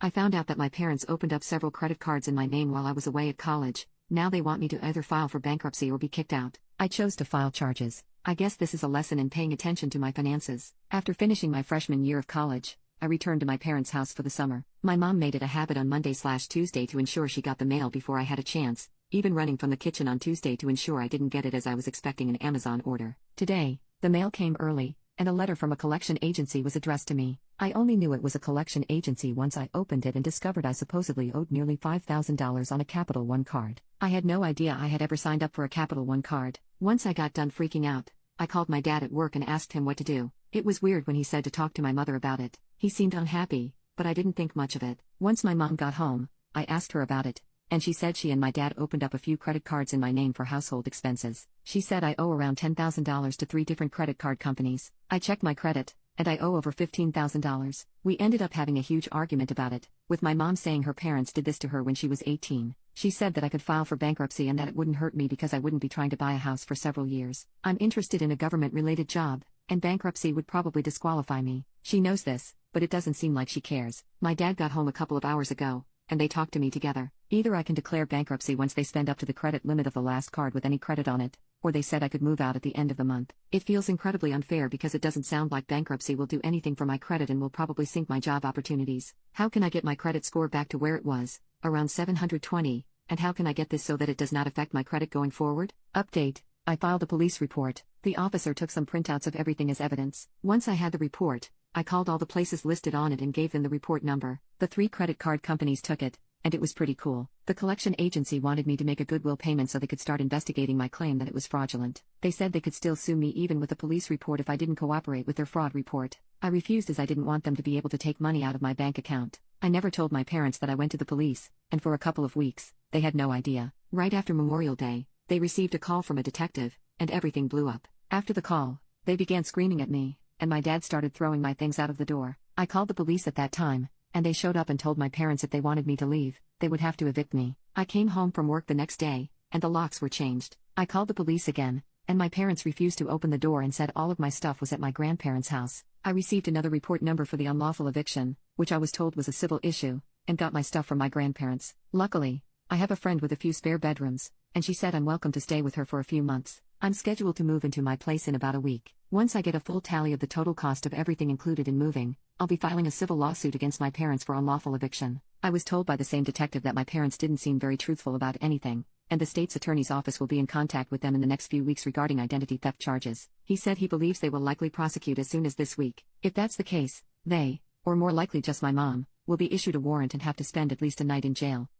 I found out that my parents opened up several credit cards in my name while I was away at college. Now they want me to either file for bankruptcy or be kicked out. I chose to file charges. I guess this is a lesson in paying attention to my finances. After finishing my freshman year of college, I returned to my parents' house for the summer. My mom made it a habit on Monday/Tuesday to ensure she got the mail before I had a chance, even running from the kitchen on Tuesday to ensure I didn't get it as I was expecting an Amazon order. Today, the mail came early, and a letter from a collection agency was addressed to me. I only knew it was a collection agency once I opened it and discovered I supposedly owed nearly $5,000 on a Capital One card. I had no idea I had ever signed up for a Capital One card. Once I got done freaking out, I called my dad at work and asked him what to do. It was weird when he said to talk to my mother about it. He seemed unhappy, but I didn't think much of it. Once my mom got home, I asked her about it, and she said she and my dad opened up a few credit cards in my name for household expenses. She said I owe around $10,000 to 3 different credit card companies. I checked my credit, and I owe over $15,000. We ended up having a huge argument about it, with my mom saying her parents did this to her when she was 18. She said that I could file for bankruptcy and that it wouldn't hurt me because I wouldn't be trying to buy a house for several years. I'm interested in a government-related job, and bankruptcy would probably disqualify me. She knows this, but it doesn't seem like she cares. My dad got home a couple of hours ago, and they talked to me together. Either I can declare bankruptcy once they spend up to the credit limit of the last card with any credit on it, or they said I could move out at the end of the month. It feels incredibly unfair because it doesn't sound like bankruptcy will do anything for my credit and will probably sink my job opportunities. How can I get my credit score back to where it was, around 720, and how can I get this so that it does not affect my credit going forward? Update: I filed a police report. The officer took some printouts of everything as evidence. Once I had the report, I called all the places listed on it and gave them the report number. The 3 credit card companies took it, and it was pretty cool. The collection agency wanted me to make a goodwill payment so they could start investigating my claim that it was fraudulent. They said they could still sue me even with a police report if I didn't cooperate with their fraud report. I refused as I didn't want them to be able to take money out of my bank account. I never told my parents that I went to the police, and for a couple of weeks, they had no idea. Right after Memorial Day, they received a call from a detective, and everything blew up. After the call, they began screaming at me, and my dad started throwing my things out of the door. I called the police at that time, and they showed up and told my parents if they wanted me to leave, they would have to evict me. I came home from work the next day, and the locks were changed. I called the police again, and my parents refused to open the door and said all of my stuff was at my grandparents' house. I received another report number for the unlawful eviction, which I was told was a civil issue, and got my stuff from my grandparents. Luckily, I have a friend with a few spare bedrooms, and she said I'm welcome to stay with her for a few months. I'm scheduled to move into my place in about a week. Once I get a full tally of the total cost of everything included in moving, I'll be filing a civil lawsuit against my parents for unlawful eviction. I was told by the same detective that my parents didn't seem very truthful about anything, and the state's attorney's office will be in contact with them in the next few weeks regarding identity theft charges. He said he believes they will likely prosecute as soon as this week. If that's the case, they, or more likely just my mom, will be issued a warrant and have to spend at least a night in jail.